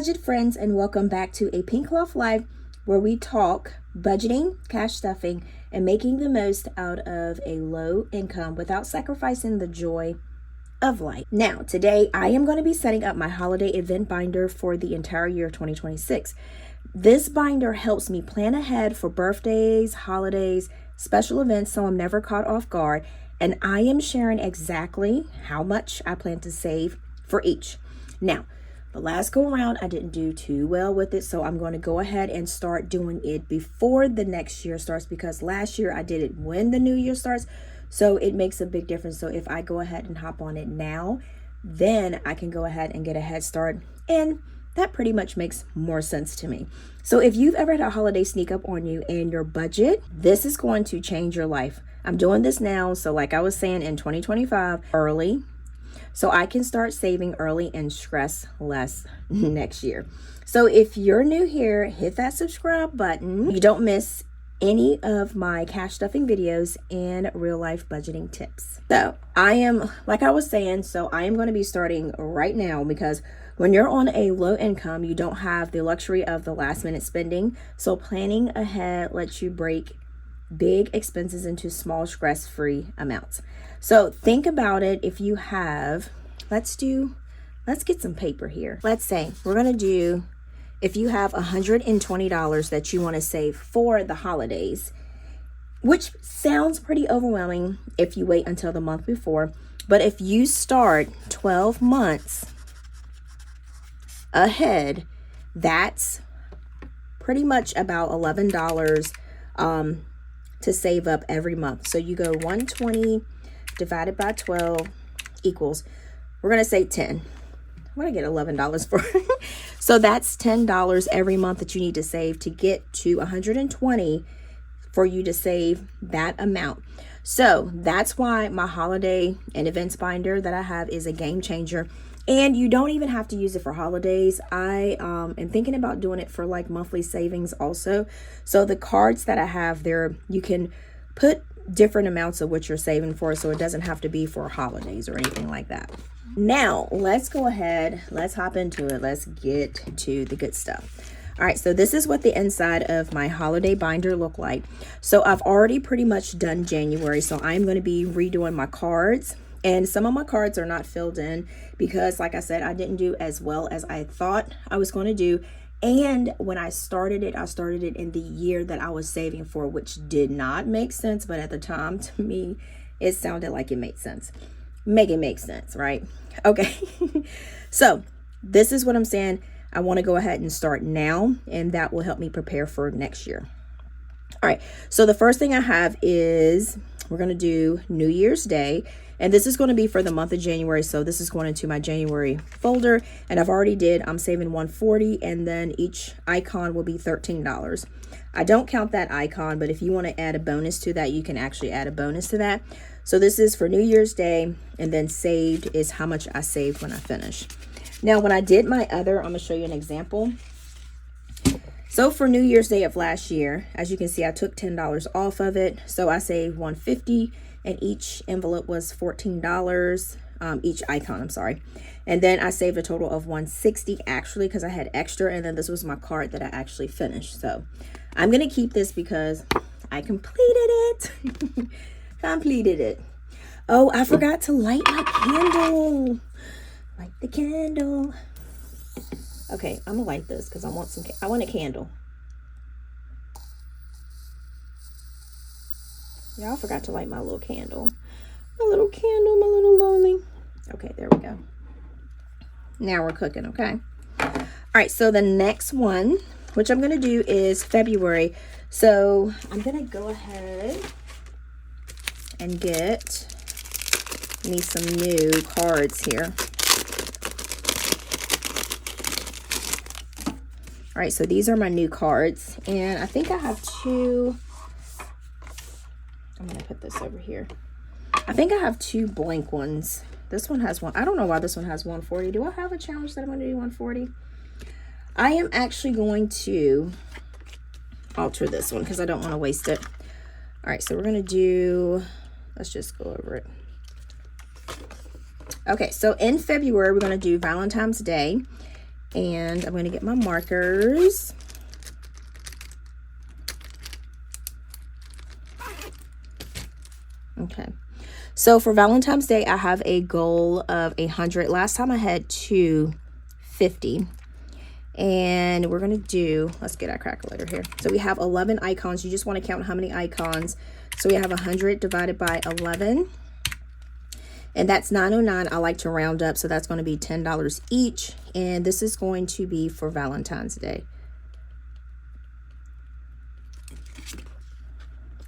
budget friends, and welcome back to APinkeClothlife, where we talk budgeting, cash stuffing, and making the most out of a low income without sacrificing the joy of life. Now, today I am going to be setting up my holiday event binder for the entire year of 2026. This binder helps me plan ahead for birthdays, holidays, special events, so I'm never caught off guard, and I am sharing exactly how much I plan to save for each. Now, the last go around, I didn't do too well with it, so I'm going to go ahead and start doing it before the next year starts, because last year I did it when the new year starts, so it makes a big difference. So if I go ahead and hop on it now, then I can go ahead and get a head start, and that pretty much makes more sense to me. So if you've ever had a holiday sneak up on you and your budget, this is going to change your life. I'm doing this now, so like I was saying, in 2025, early, so I can start saving early and stress less next year. So if you're new here, hit that subscribe button. You don't miss any of my cash stuffing videos and real life budgeting tips. So I am, like I was saying, so I am going to be starting right now, because when you're on a low income, you don't have the luxury of the last minute spending. So planning ahead lets you break big expenses into small stress-free amounts. So think about it. If you have, let's get some paper here. Let's say we're going to do, if you have $120 that you want to save for the holidays, which sounds pretty overwhelming if you wait until the month before, but if you start 12 months ahead, that's pretty much about $11 to save up every month. So you go 120 divided by 12 equals, we're going to say 10. I'm going to get $11 for so that's $10 every month that you need to save to get to 120 for you to save that amount. So that's why my holiday and events binder that I have is a game changer. And you don't even have to use it for holidays. I am thinking about doing it for like monthly savings also. So the cards that I have there, you can put different amounts of what you're saving for, so it doesn't have to be for holidays or anything like that. Now, let's go ahead. Let's hop into it. Let's get to the good stuff. All right, so this is what the inside of my holiday binder look like. So I've already pretty much done January, so I'm going to be redoing my cards. And some of my cards are not filled in because, like I said, I didn't do as well as I thought I was going to do. And when I started it in the year that I was saving for, which did not make sense. But at the time, to me, it sounded like it made sense. Make it make sense, right? Okay. So this is what I'm saying. I want to go ahead and start now, and that will help me prepare for next year. All right. So the first thing I have is we're going to do New Year's Day. And this is going to be for the month of January. So this is going into my January folder. And I've already I'm saving $140, and then each icon will be $13. I don't count that icon, but if you want to add a bonus to that, you can actually add a bonus to that. So this is for New Year's Day, and then saved is how much I saved when I finish. Now, when I did my other, I'm going to show you an example. So for New Year's Day of last year, as you can see, I took $10 off of it. So I saved $150. And each envelope was $14, each icon, I'm sorry. And then I saved a total of $160 actually, because I had extra. And then this was my card that I actually finished. So I'm going to keep this because I completed it. Completed it. Oh, I forgot to light my candle. Light the candle. Okay, I'm going to light this because I want a candle. Y'all forgot to light my little candle. My little candle, my little lonely. Okay, there we go. Now we're cooking, okay? All right, so the next one, which I'm going to do, is February. So I'm going to go ahead and get me some new cards here. All right, so these are my new cards. And I think I have two. I'm going to put this over here. I think I have two blank ones. This one has one. I don't know why this one has 140. Do I have a challenge that I'm going to do 140? I am actually going to alter this one because I don't want to waste it. All right, so we're going to do, let's just go over it. Okay, so in February, we're going to do Valentine's Day. And I'm going to get my markers. Okay. So for Valentine's Day, I have a goal of 100. Last time I had 250. And we're going to do, let's get our calculator here. So we have 11 icons. You just want to count how many icons. So we have 100 divided by 11. And that's 909. I like to round up. So that's going to be $10 each. And this is going to be for Valentine's Day.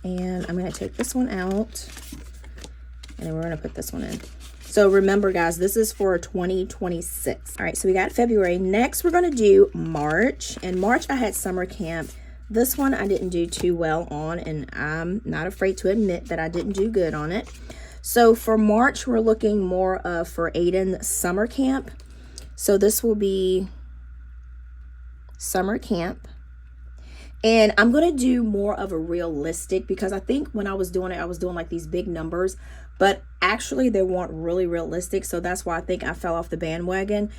And I'm going to take this one out. And then we're going to put this one in. So remember, guys, this is for 2026. All right, so we got February. Next, we're going to do March. And March, I had summer camp. This one I didn't do too well on, and I'm not afraid to admit that I didn't do good on it. So for March, we're looking more for Aiden summer camp. So this will be summer camp. And I'm going to do more of a realistic, because I think when I was doing it, I was doing like these big numbers, but actually they weren't really realistic. So that's why I think I fell off the bandwagon.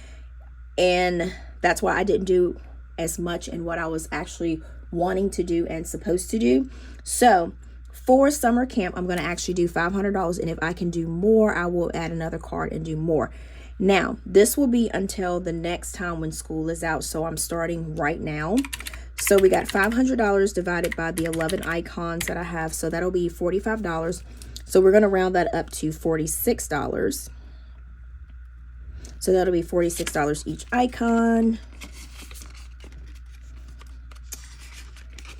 And that's why I didn't do as much in what I was actually wanting to do and supposed to do. So for summer camp, I'm going to actually do $500. And if I can do more, I will add another card and do more. Now, this will be until the next time when school is out. So I'm starting right now. So we got $500 divided by the 11 icons that I have. So that'll be $45. So we're going to round that up to $46. So that'll be $46 each icon.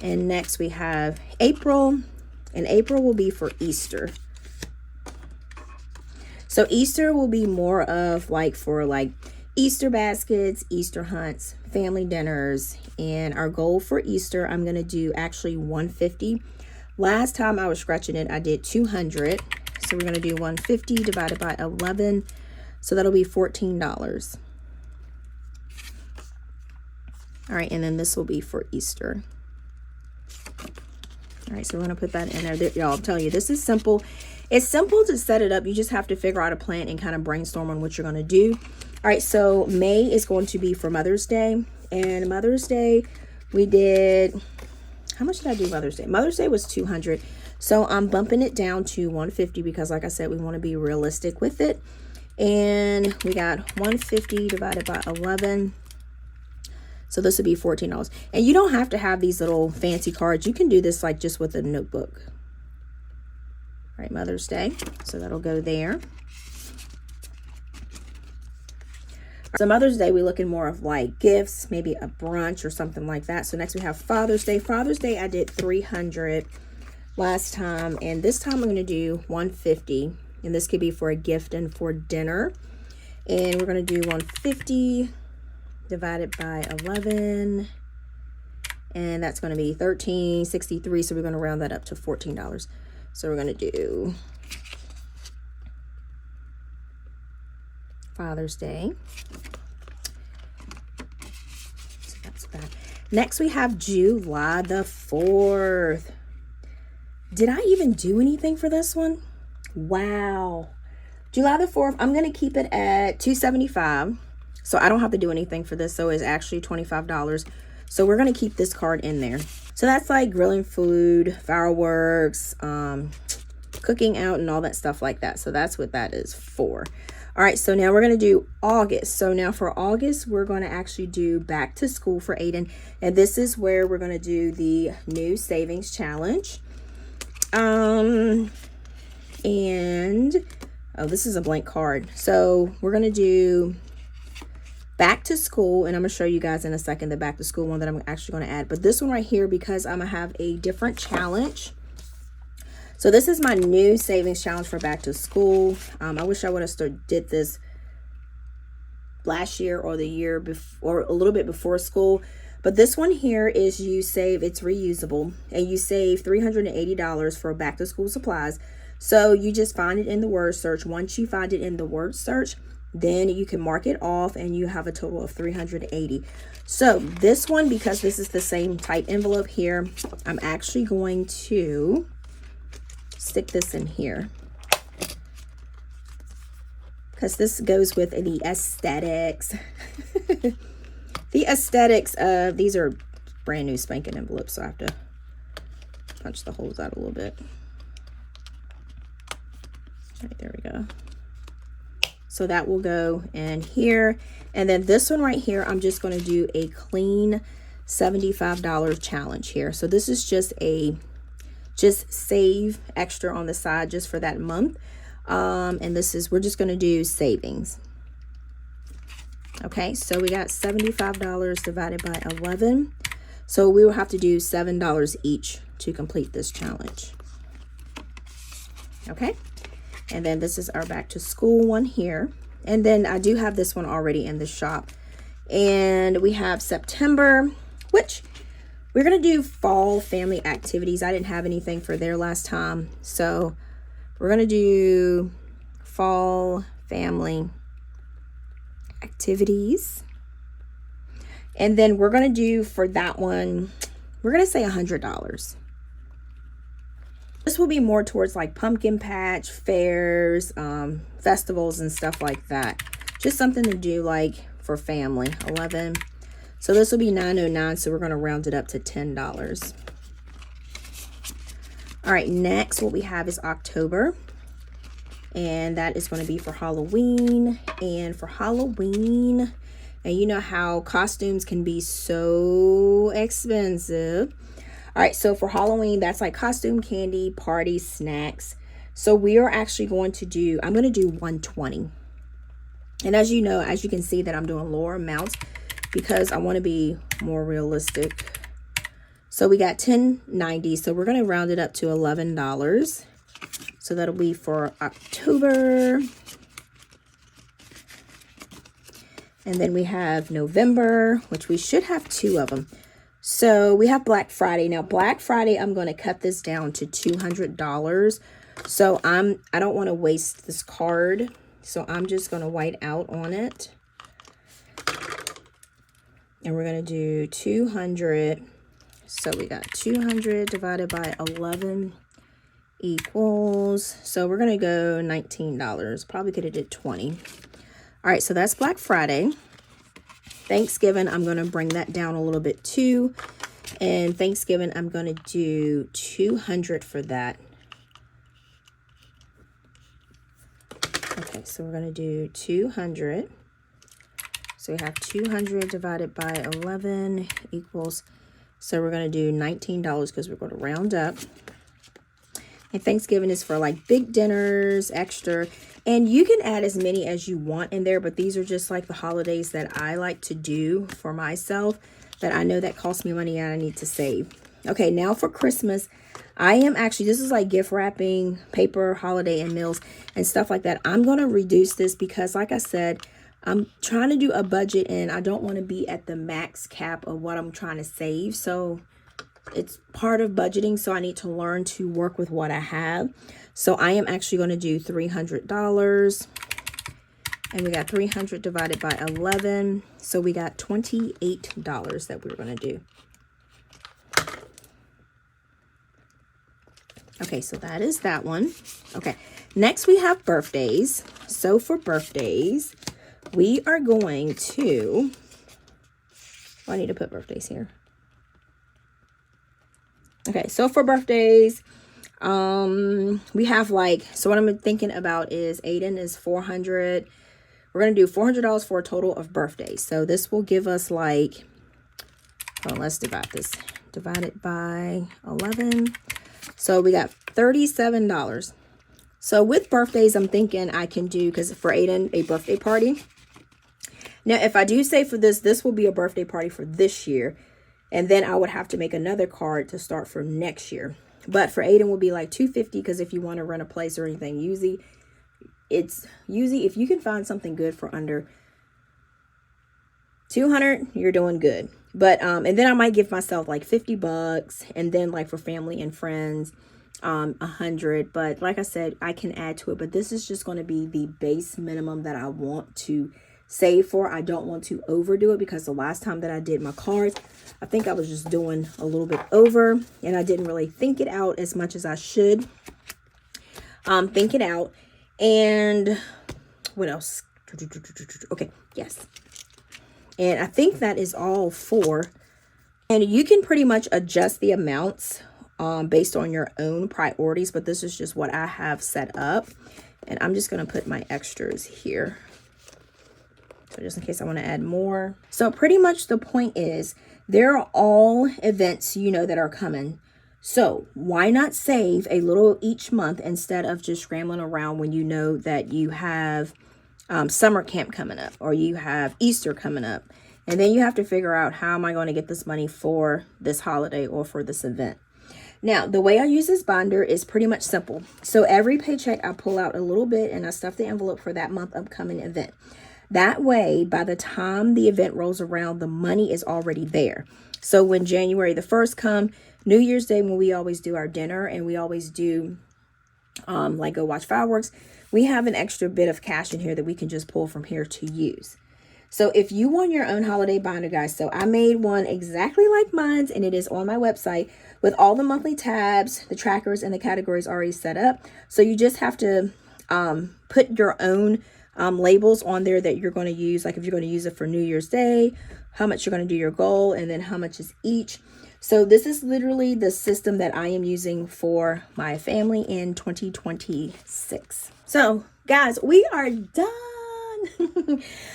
And next we have April. And April will be for Easter. So Easter will be more of like for like Easter baskets, Easter hunts, family dinners. And our goal for Easter, I'm going to do actually 150. Last time I was scratching it, I did 200. So we're going to do 150 divided by 11. So that'll be $14. All right, and then this will be for Easter. All right, so we're going to put that in there. Y'all, I'm telling you, this is simple. It's simple to set it up. You just have to figure out a plan and kind of brainstorm on what you're going to do. All right, so May is going to be for Mother's Day. And Mother's Day, we did, how much did I do Mother's Day? Mother's Day was 200. So I'm bumping it down to 150 because, like I said, we want to be realistic with it. And we got 150 divided by 11. So this would be $14. And you don't have to have these little fancy cards. You can do this like just with a notebook. All right, Mother's Day. So that'll go there. So Mother's Day, we're looking more of like gifts, maybe a brunch or something like that. So next we have Father's Day. Father's Day, I did 300 last time. And this time I'm going to do 150. And this could be for a gift and for dinner. And we're going to do 150 divided by 11. And that's going to be $13.63. So we're going to round that up to $14. So we're going to do Father's Day. So that's that. Next we have July the 4th. Did I even do anything for this one? Wow. July the 4th, I'm going to keep it at $275. So I don't have to do anything for this. So it's actually $25. So we're going to keep this card in there. So that's like grilling food, fireworks, cooking out and all that stuff like that. So that's what that is for. All right, so now we're going to do August. So now for August, we're going to actually do back to school for Aiden. And this is where we're going to do the new savings challenge. And, oh, this is a blank card. So we're going to do back to school. And I'm going to show you guys in a second the back to school one that I'm actually going to add. But this one right here, because I'm going to have a different challenge. So this is my new savings challenge for back to school. I wish I would have did this last year or the year before, or a little bit before school. But this one here is you save, it's reusable, and you save $380 for back to school supplies. So you just find it in the word search. Once you find it in the word search, then you can mark it off and you have a total of $380. So this one, because this is the same type envelope here, I'm actually going to stick this in here because this goes with the aesthetics. the aesthetics of, these are brand new spanking envelopes, so I have to punch the holes out a little bit. All right, there we go. So that will go in here. And then this one right here, I'm just going to do a clean $75 challenge here. So this is just save extra on the side just for that month. And this is, we're just going to do savings. Okay, so we got $75 divided by 11. So we will have to do $7 each to complete this challenge. Okay, and then this is our back to school one here. And then I do have this one already in the shop. And we have September, which we're going to do fall family activities. I didn't have anything for there last time. So we're going to do fall family activities. And then we're going to do for that one, we're going to say $100. This will be more towards like pumpkin patch, fairs, festivals and stuff like that. Just something to do like for family. 11. So this will be $9.09. So we're going to round it up to $10. All right, next what we have is October. And that is going to be for Halloween. And for Halloween, and you know how costumes can be so expensive. All right, so for Halloween, that's like costume, candy, party, snacks. So we are actually going to do, I'm going to do 120. And as you know, as you can see that I'm doing lower amounts because I want to be more realistic. So we got $10.90. So we're going to round it up to $11. So that'll be for October. And then we have November, which we should have 2 of them. So we have Black Friday. Now Black Friday, I'm going to cut this down to $200. So I don't want to waste this card. So I'm just going to white out on it. And we're going to do 200. So we got 200 divided by 11 equals. So we're going to go $19. Probably could have did 20. All right, so that's Black Friday. Thanksgiving, I'm going to bring that down a little bit too. And Thanksgiving, I'm going to do 200 for that. Okay, so we're going to do 200. So we have 200 divided by 11 equals, so we're going to do $19 because we're going to round up. And Thanksgiving is for like big dinners, extra. And you can add as many as you want in there, but these are just like the holidays that I like to do for myself that I know that costs me money and I need to save. Okay, now for Christmas, I am actually, this is like gift wrapping, paper, holiday, and meals, and stuff like that. I'm going to reduce this because, like I said, I'm trying to do a budget and I don't want to be at the max cap of what I'm trying to save. So it's part of budgeting, so I need to learn to work with what I have. So I am actually going to do $300. And we got 300 divided by 11. So we got $28 that we're going to do. Okay, so that is that one. Okay, next we have birthdays. So for birthdays, we are going to, I need to put birthdays here. Okay, so for birthdays, we have like, so what I'm thinking about is Aiden is 400. We're going to do $400 for a total of birthdays. So this will give us like, well, let's divide this. Divide it by 11. So we got $37. So with birthdays, I'm thinking I can do, because for Aiden, a birthday party. Now, if I do say for this will be a birthday party for this year. And then I would have to make another card to start for next year. But for Aiden will be like $250, because if you want to rent a place or anything, usually if you can find something good for under $200, you're doing good. But and then I might give myself like $50, and then like for family and friends, $100. But like I said, I can add to it. But this is just going to be the base minimum that I want to save for. I don't want to overdo it, because the last time that I did my cards, I think I was just doing a little bit over, and I didn't really think it out as much as I should. Think it out. And what else? Okay, yes. And I think that is all 4. And you can pretty much adjust the amounts based on your own priorities, but this is just what I have set up. And I'm just going to put my extras here, so just in case I want to add more. So pretty much the point is, there are all events, you know, that are coming. So why not save a little each month instead of just scrambling around when you know that you have summer camp coming up, or you have Easter coming up. And then you have to figure out, how am I going to get this money for this holiday or for this event? Now, the way I use this binder is pretty much simple. So every paycheck, I pull out a little bit and I stuff the envelope for that month upcoming event. That way, by the time the event rolls around, the money is already there. So when January the 1st comes, New Year's Day, when we always do our dinner and we always do like go watch fireworks, we have an extra bit of cash in here that we can just pull from here to use. So if you want your own holiday binder, guys, so I made one exactly like mine's, and it is on my website with all the monthly tabs, the trackers, and the categories already set up. So you just have to put your own labels on there that you're going to use. Like if you're going to use it for New Year's Day, how much you're going to do your goal, and then how much is each. So this is literally the system that I am using for my family in 2026. So guys, we are done.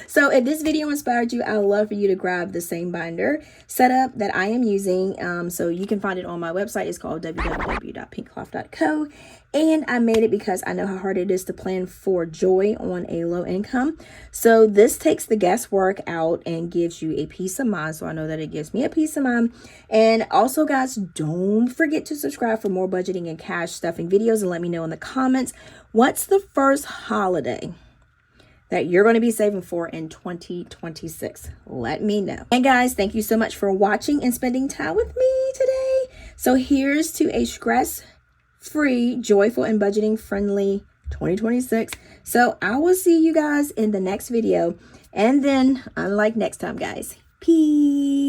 So if this video inspired you, I would love for you to grab the same binder setup that I am using. So you can find it on my website. It's called www.APinkeClothlife.co. And I made it because I know how hard it is to plan for joy on a low income. So this takes the guesswork out and gives you a peace of mind. So I know that it gives me a peace of mind. And also, guys, don't forget to subscribe for more budgeting and cash stuffing videos, and let me know in the comments, what's the first holiday that you're going to be saving for in 2026. Let me know. And guys, thank you so much for watching and spending time with me today. So here's to a stress-free, joyful, and budgeting-friendly 2026. So I will see you guys in the next video. And then, unlike next time, guys, peace.